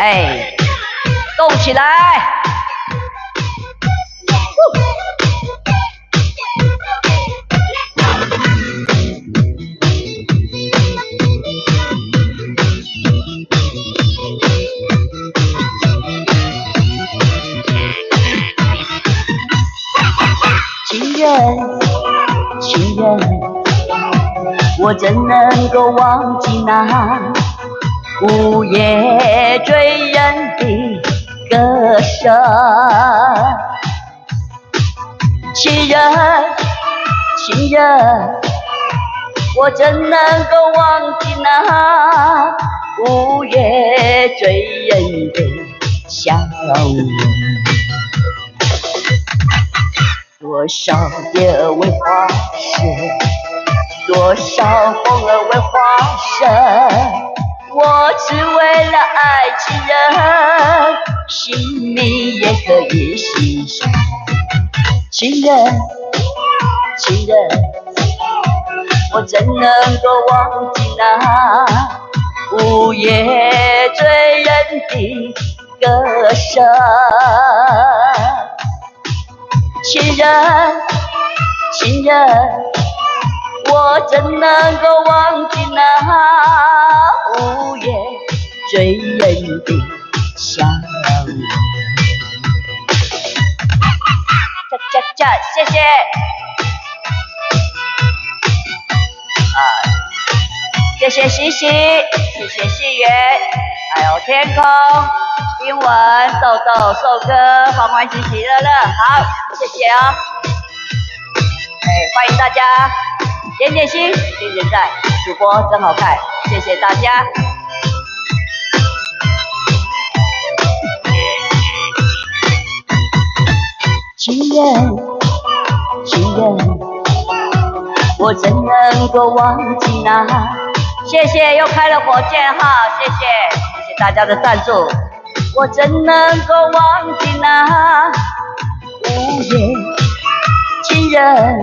哎，动起来！情人，情人，我怎能够忘记那午夜醉人的歌声？情人，情人，我怎能够忘记那午夜醉人的笑容？多少的为花谢，多少风儿为花生，我只为了爱情人，性命也可以牺牲。情人，情人，我怎能够忘记那午夜醉人的歌声？情人，情人，我怎能够忘记那午夜醉人的笑容？谢谢。谢谢西西，谢谢细缘，还有天空、英文、豆豆、寿哥，欢欢喜喜乐乐，好，谢谢哦。欢迎大家点点心，点点赞，主播真好看，谢谢大家。情人，情人，我怎能够忘记那？谢谢，又开了火箭号，谢谢，谢谢大家的赞助。我怎能够忘记那午夜情人？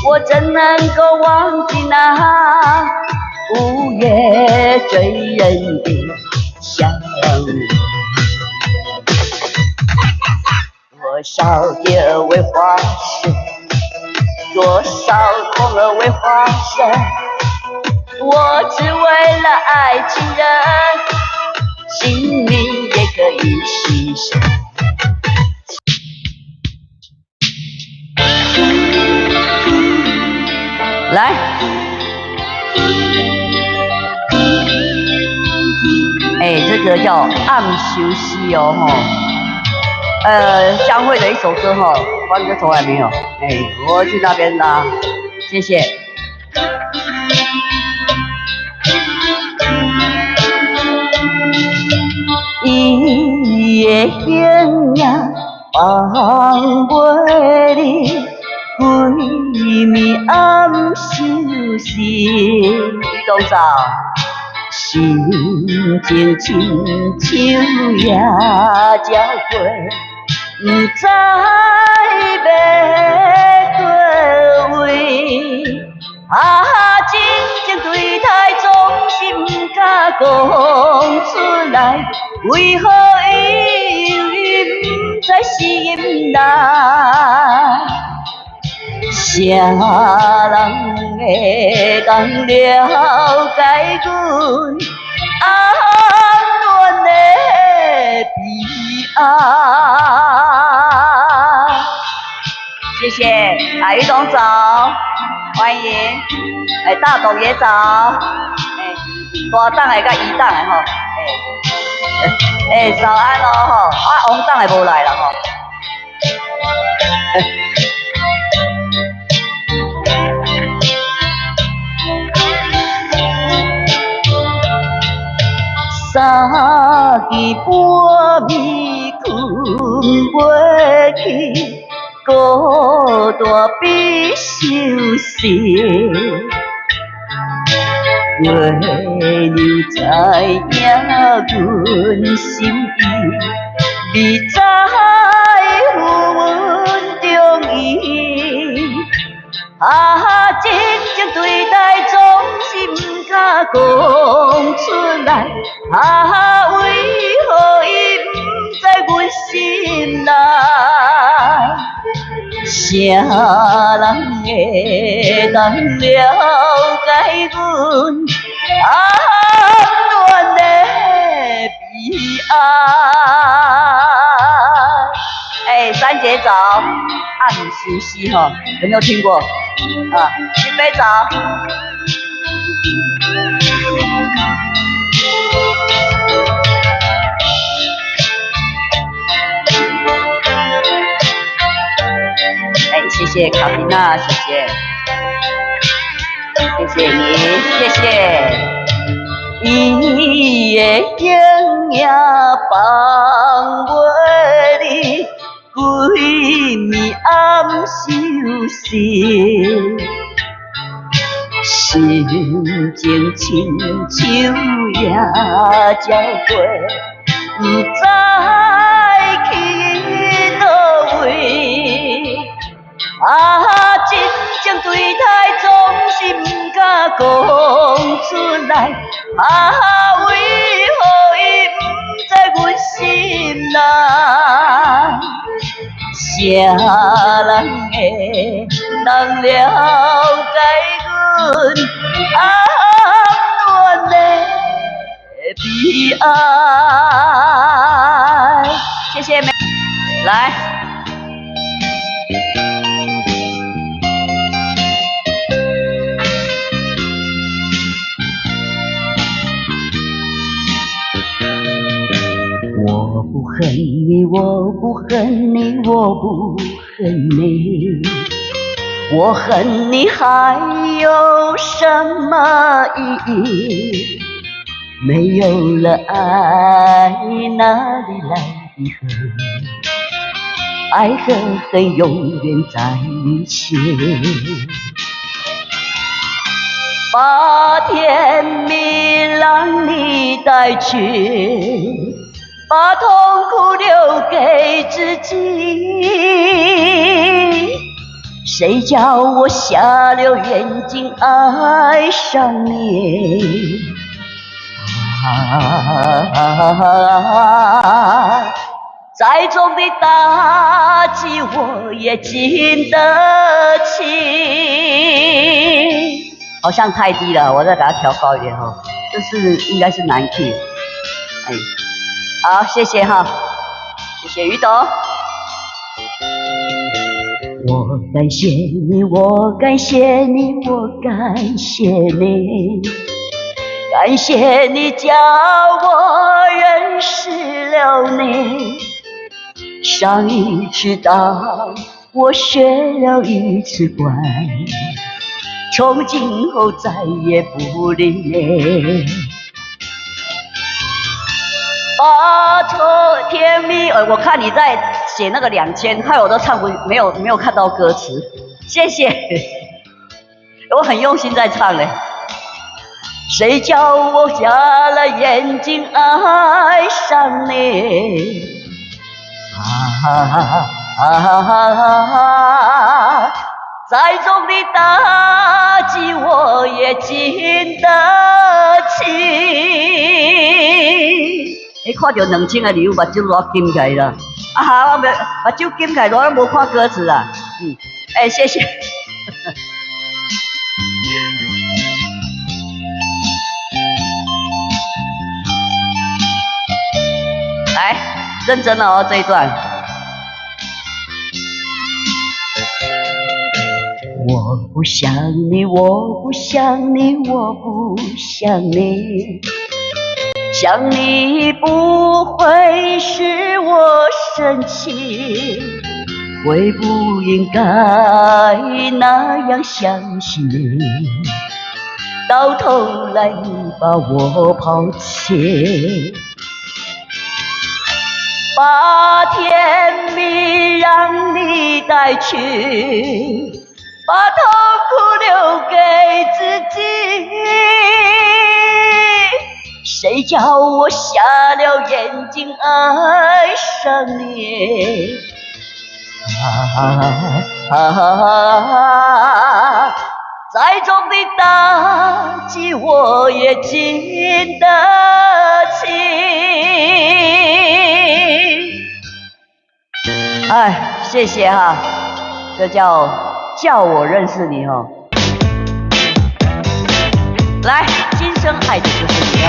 我怎能够忘记那午夜醉人的笑容？多少的为花生，多少风儿为花生，我只为了爱情人，性命也可以牺牲。来，这个叫暗休息哦，江蕙的一首歌哈，关歌从来没有，我去那边啦，谢谢。伊的形影放袂离，规暝暗相思。雨东走，心情亲像野鸟飞，不知要倒位。真情对待总是不敢讲出来，为何伊不知心内？啥人会讲了解阮暗恋的悲哀？谢谢，雨东走，欢迎，大董也走，大档的甲二档的吼，早安咯吼，王档的无来啦吼。三更半暝困袂去，孤单比相思。月亮知影阮心意，你知阮中意。啊，真情对待总是不敢讲出来，啊，为何伊不知阮心内？啥人会当了解阮暗恋的悲哀？三姐早，暗时息哈，有没有听过？啊，金杯早。谢谢卡琳娜，谢谢，谢谢你，谢谢。伊的影影放袂离，规暝暗相思，心情亲像野鸟飞，不知去倒位。啊，真情对待总是不敢讲出来，啊，为何伊不知阮心内？啥人会当了解阮暗恋的悲哀？谢谢美，来。我不恨你，我不恨你，我不恨你，我恨你还有什么意义？没有了爱，哪里来的恨？爱和恨永远在一起，把甜蜜让你带去，把痛苦留给自己。谁叫我瞎了眼睛爱上你？再重的打击我也经得起。好像太低了，我再把它调高一点哈。这是应该是男 key。哎。好，谢谢哈，谢谢于董。我感谢你，我感谢你，我感谢你，感谢你教我认识了你。上一次当我学了一次乖，从今后再也不理你。把错甜蜜，我看你在写那个2000，害我都唱不没有看到歌词，谢谢，我很用心在唱嘞。谁叫我瞎了眼睛爱上你？再重的打击我也经得起。看到2000的礼物，目睭都金起来了。我目睭金起来，我无看歌词啊。谢谢。来，认真了哦，这一段。我不想你，我不想你，我不想你。想你不会使我生气，会不应该那样相信你，到头来你把我抛弃，把甜蜜让你带去，把痛苦留给自己。谁叫我瞎了眼睛爱上你？再重的打击我也经得起。哎，谢谢哈，这叫我认识你哦。来，今生爱的就是你哦。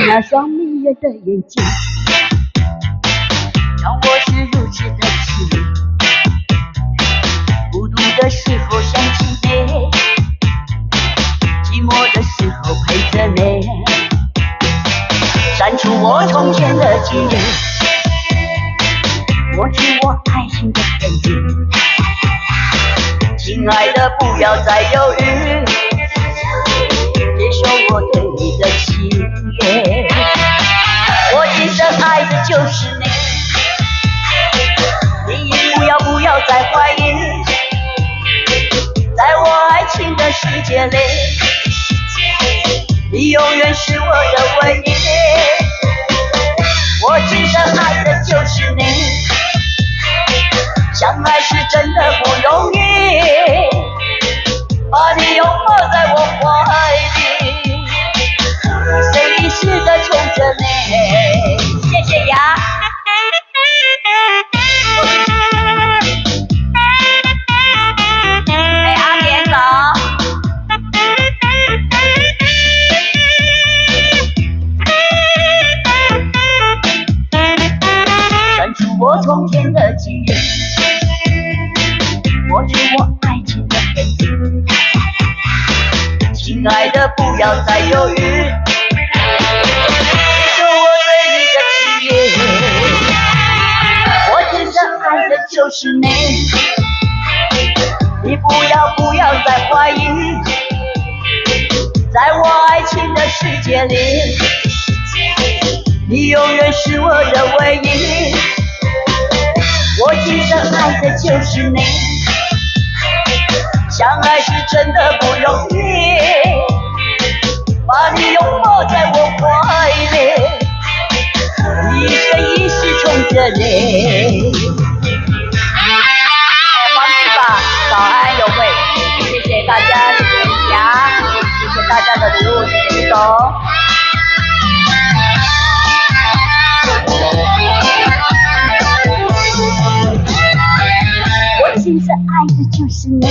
那双迷人的眼睛，让我是如此的痴迷。孤独的时候想起你，寂寞的时候陪着你，删除我从前的记忆，抹去我爱情的痕迹。亲爱的，不要再犹豫，接受我对你的契约。我今生爱的就是你，你不要再怀疑，在我爱情的世界里，你永远是我的唯一。我今生爱的就是你，相爱是真的不容易，把你拥抱在我怀里，一生一世的宠着你。谢谢呀。哎，阿莲早。删除我从前的记忆，抹去我爱情的痕迹。亲爱的，不要再犹豫，接受我对你的契约。我今生爱的就是你，你不要再怀疑，在我爱情的世界里，你永远是我的唯一。我今生爱的就是你，相爱是真的不容易，把你拥抱在我怀里，一生一世宠着你。黄子吧，早安有会，谢谢大家，谢谢李阳，谢谢大家的礼物，谢谢李总。我今生爱的就是你，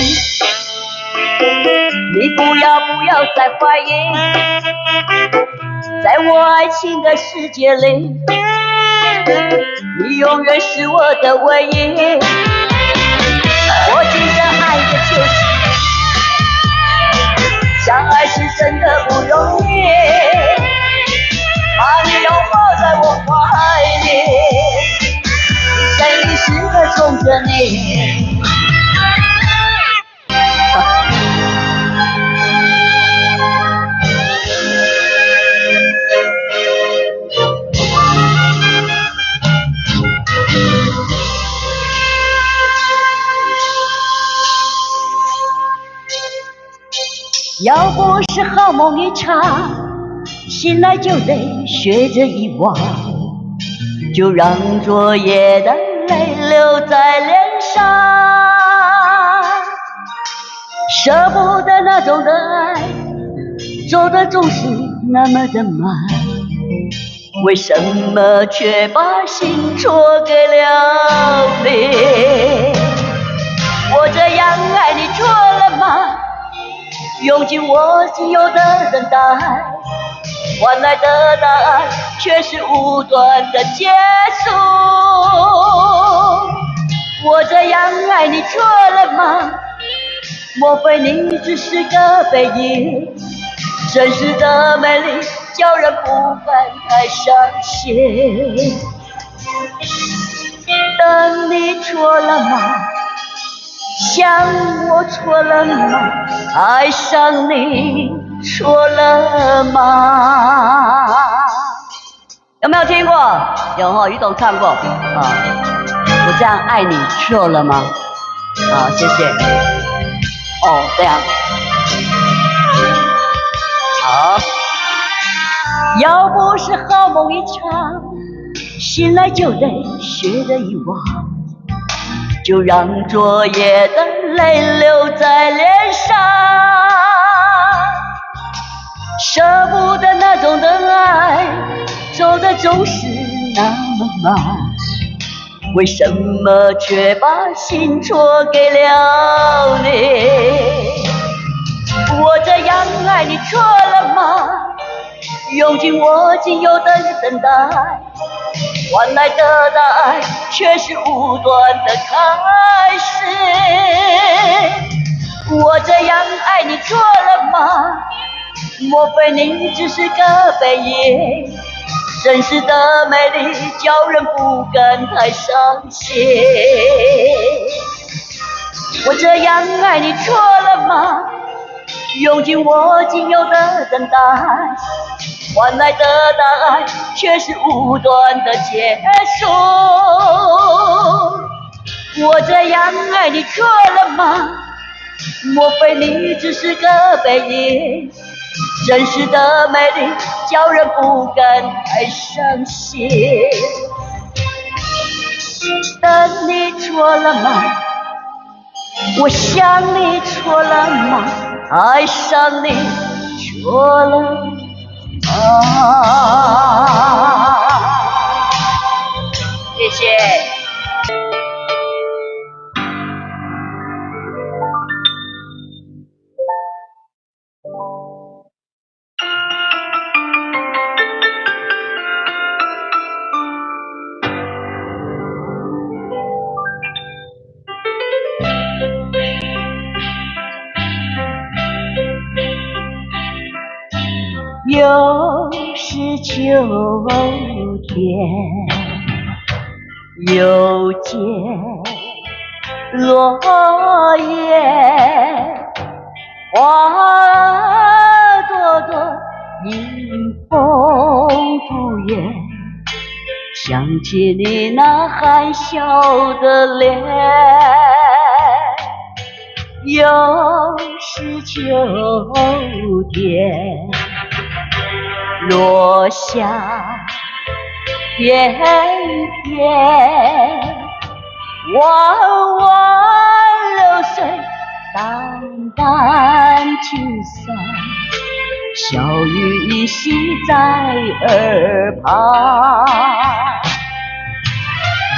你不要再怀疑，在我爱情的世界里，你永远是我的唯一。我今生爱的就是你，相爱是真的不容易，把你拥抱在我怀里，一生一世的宠着你。要不是好梦一场，醒来就得学着遗忘，就让昨夜的泪流在脸上，舍不得那种的爱，走得总是那么的慢，为什么却把心错给了你？我这样爱你错了吗？用尽我仅有的等待，换来的答案却是无端的结束。我这样爱你错了吗？莫非你只是个背影？真实的美丽叫人不敢太伤心。等你错了吗？想我错了吗？爱上你错了吗？有没有听过？有哦，于董唱过啊。我这样爱你错了吗？啊，谢谢。哦，这样。要不是好梦一场，醒来就得学得遗忘，就让昨夜的泪流在脸上，舍不得那种的爱，走的总是那么慢，为什么却把心错给了你？我这样爱你错了吗？用尽我仅有的等待，换来的答案却是无端的开始。我这样爱你错了吗？莫非你只是个背影？真实的美丽叫人不敢太伤心。我这样爱你错了吗？用尽我仅有的等待，换来的答案却是无端的结束。我这样爱你错了吗？莫非你只是个背影？真实的美丽叫人不敢太伤心。等你错了吗？我想你错了吗？爱上你错了吗？谢谢。又是秋天，又见落叶，花朵朵迎风吐艳，想起你那含笑的脸。又是秋天，落下片片，弯弯流水淡淡清散，小雨依稀在耳旁。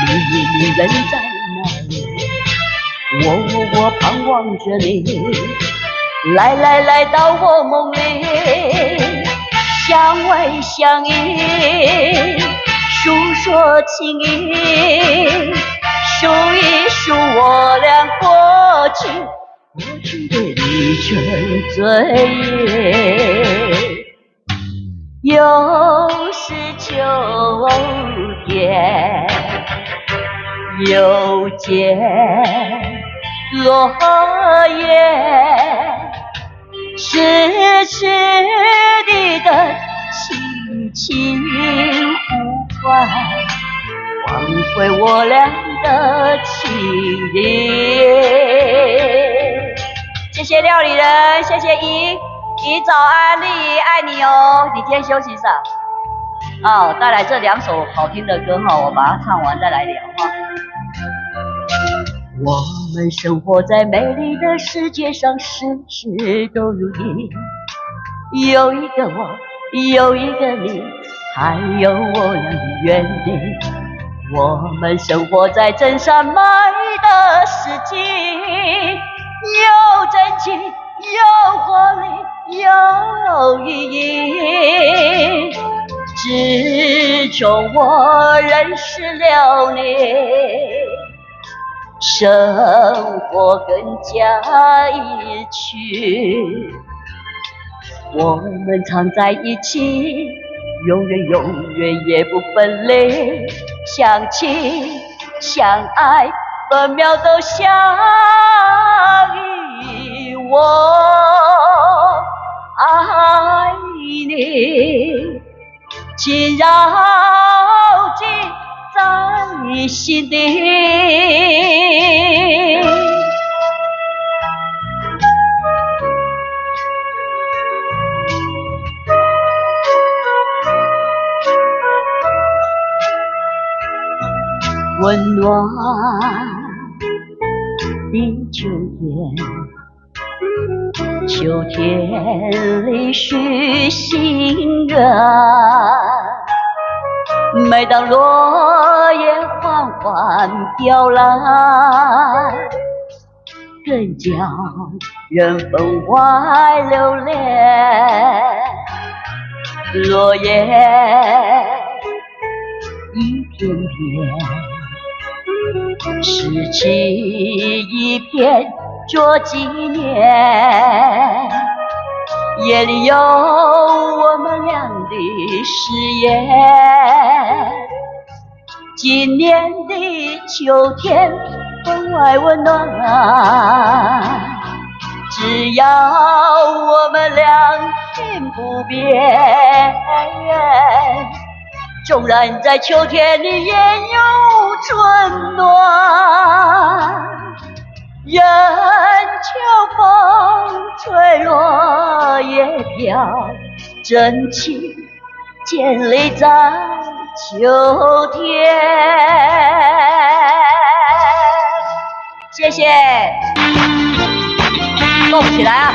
你人在哪里？我盼望着你，来到我梦里，相偎相依，诉说情意，数一数我俩过去的旅程醉夜。又是秋天，又见落叶，痴痴地轻轻呼唤，挽回我俩的情谊。谢谢料理人，谢谢姨早安，丽姨爱你哦。你今天休息上。带来这2首好听的歌哈，我把它唱完再来聊哈。我们生活在美丽的世界上，事事都如意，有一个我，有一个你，还有我俩的约定。我们生活在真善美的世界，有真情，有活力，有意义。自从我认识了你，生活更加有趣。我们常在一起，永远也不分离，相亲相爱，分秒都相依。我爱你，请牢记在心底。暖的秋天，秋天里许心愿。每当落叶缓缓飘来，更叫人分外留恋。落叶一片片，拾起一片做纪念。夜里有我们俩的誓言，今年的秋天分外温暖，只要我们两心不变。纵然在秋天里也有春暖，任秋风吹落叶飘，真情建立在秋天。谢谢，动起来啊！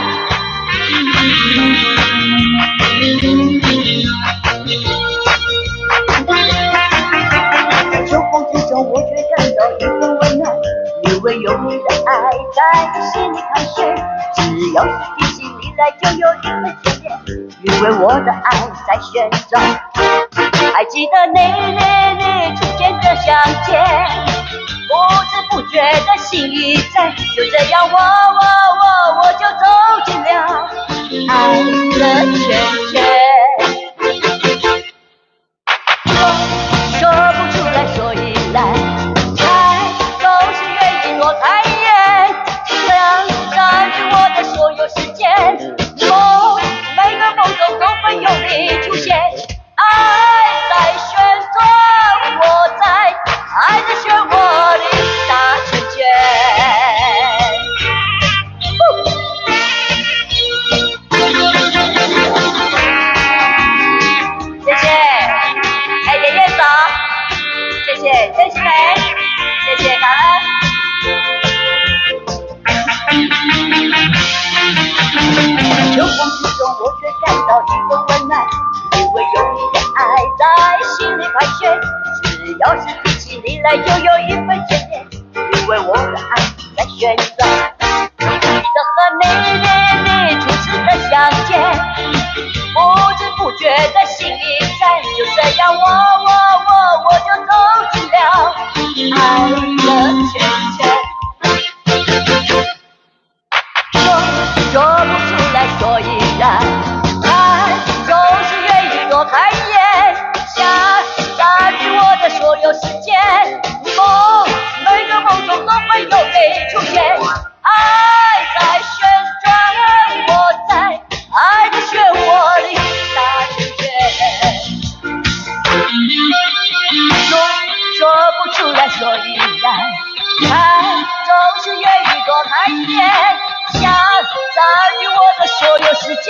秋风之中，我却感到一份温暖，因为有你的爱在心里盘旋。只要是提起你来，就有一份眷恋，因为我的爱在旋转。还记得你初见的相见，不知不觉的心已在，就这样我就走进了爱的圈圈。说不出来所以然，爱总是愿意多开眼，想占据我的所有时间。每个梦中都会有你出现，爱在旋转，我在爱的漩涡里打圈圈。谢谢，爷爷嫂，谢谢真心美，谢谢感恩。秋风之中，我却感到一份温暖，因为有你的爱在心里盘旋。只要是提起你来，就有一份眷恋，因为我的爱在旋转。记得和你初次的相见，不知不觉的心已在，就这样我就走进了爱的圈圈。说不出来所以然，爱总是愿意多开眼，想占据我的所有时间。每个梦中都会有你出现，爱在旋转，我在爱的漩涡里打圈圈。说不出来所以然，爱总是愿意多开眼，想占据我的所有时间。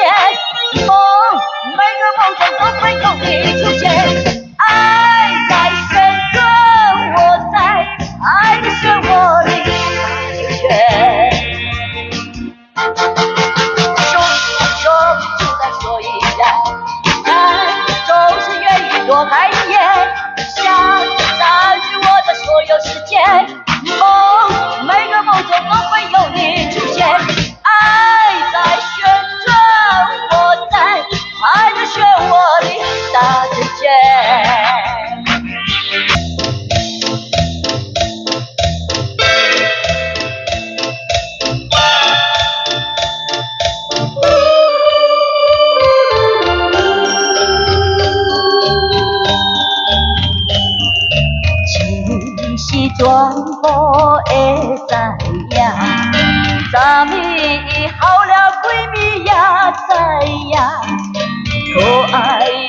每个梦中都会有你出现，爱在旋转，我在爱的漩涡里打圈圈。说不出来所以然，爱总是愿意多开眼，想占据我的所有时间。每个梦中都会有你出现，爱在旋转，我在爱的漩涡里打圈圈。清溪转播的知影，昨暝好了几暝也知影，可爱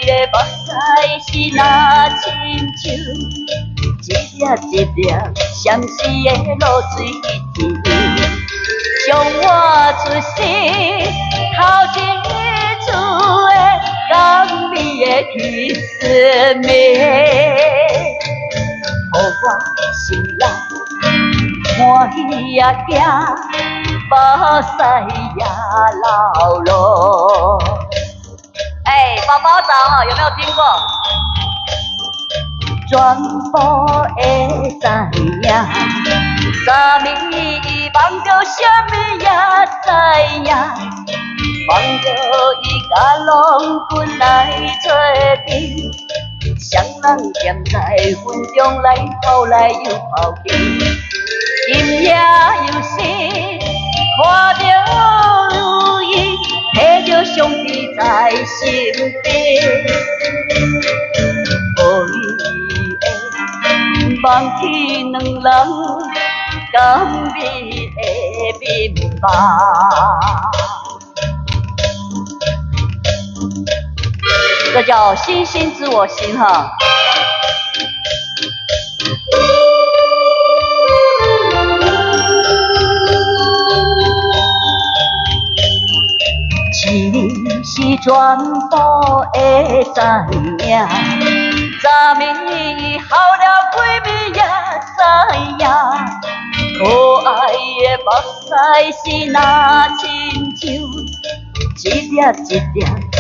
的目屎是那亲像一粒一粒相思的露水滴，将我出世头一次的甘美的甜蜜。予我心内欢喜呀行，目屎呀流落。哎，宝宝掌哦，有没有听过？全部会知影，啥物梦到啥物也知影，梦到伊甲郎君来作阵。双人踮在云中来跑来又跑去，今夜又是看着如意，提着上帝在身边，无伊会忘记两人甘美的面貌。这叫星星知我心哈。其实全部会知影，昨暝好了几暝也知影，可爱的目屎是那亲像一粒一粒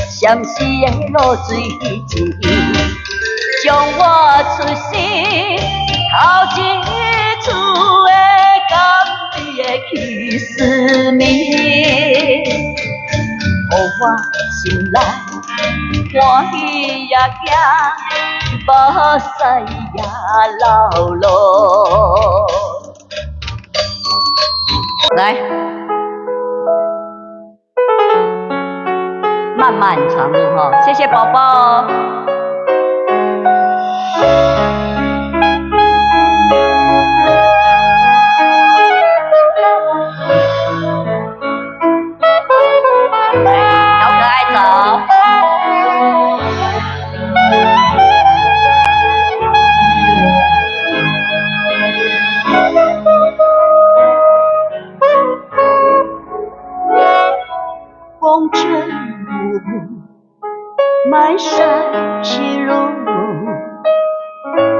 闪死的露水一将我出生头一次的甘美的去思念，予我心内欢喜呀行，目屎呀流落。来。漫漫长路哈，谢谢宝宝。小可爱走。风尘满山是路，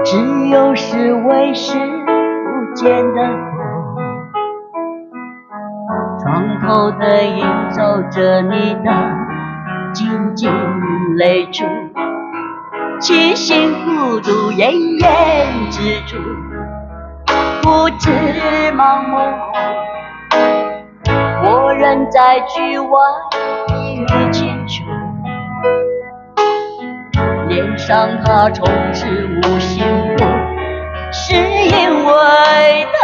只有是为视不见的风。床头的映照着你的静静泪珠，清醒孤独奄奄之中，不知盲目。我人在局外一语清楚，脸上它充斥无幸福，是因为他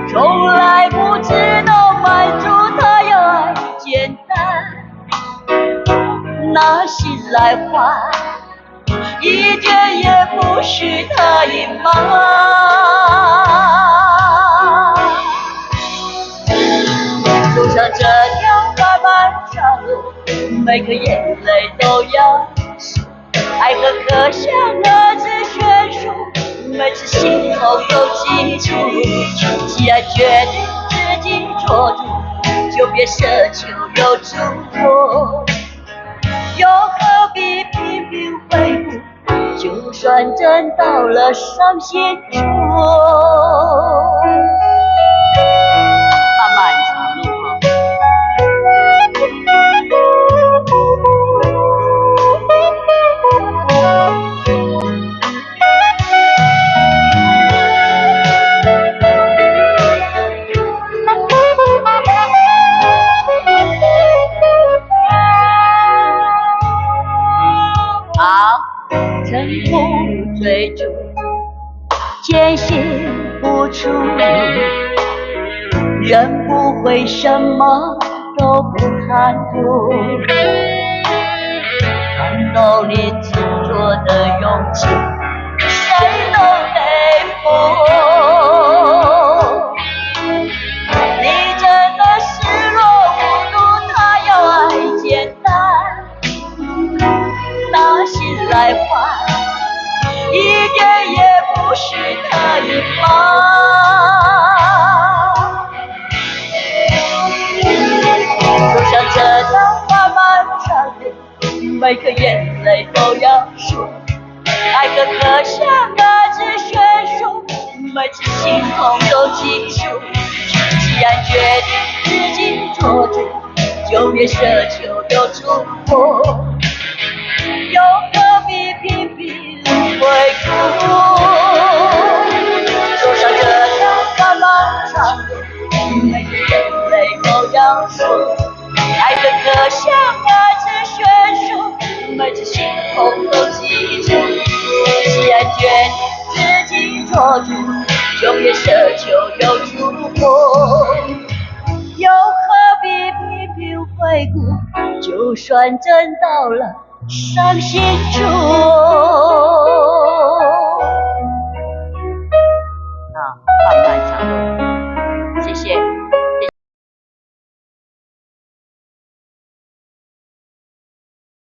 从来不知道满足他要爱简单，拿心来换，一点也不许他隐瞒。走上这条漫漫长路，每个眼泪都要数，爱和可想而知悬殊，每次心头都清楚。既然决定自己做主，就别奢求有祝福，又何必频频回顾？就算真到了伤心处。漫漫长路。沉默追逐，艰辛付出，人不会什么都不贪图。看到你执着的勇气，谁都得服。你真的失落无助，他要爱简单，拿心来换，一点也不许他隐瞒。走上这条漫漫长路，每颗眼泪都要数，爱和然决定自己做主，就别奢求有出国，又何必频频回顾？走上这条漫漫长路，每个人泪都要说，爱的可像爱之悬殊，每次心痛都记住。既然决定自己做主，就别奢求有出国，又何必频频回顾？就算真到了伤心处。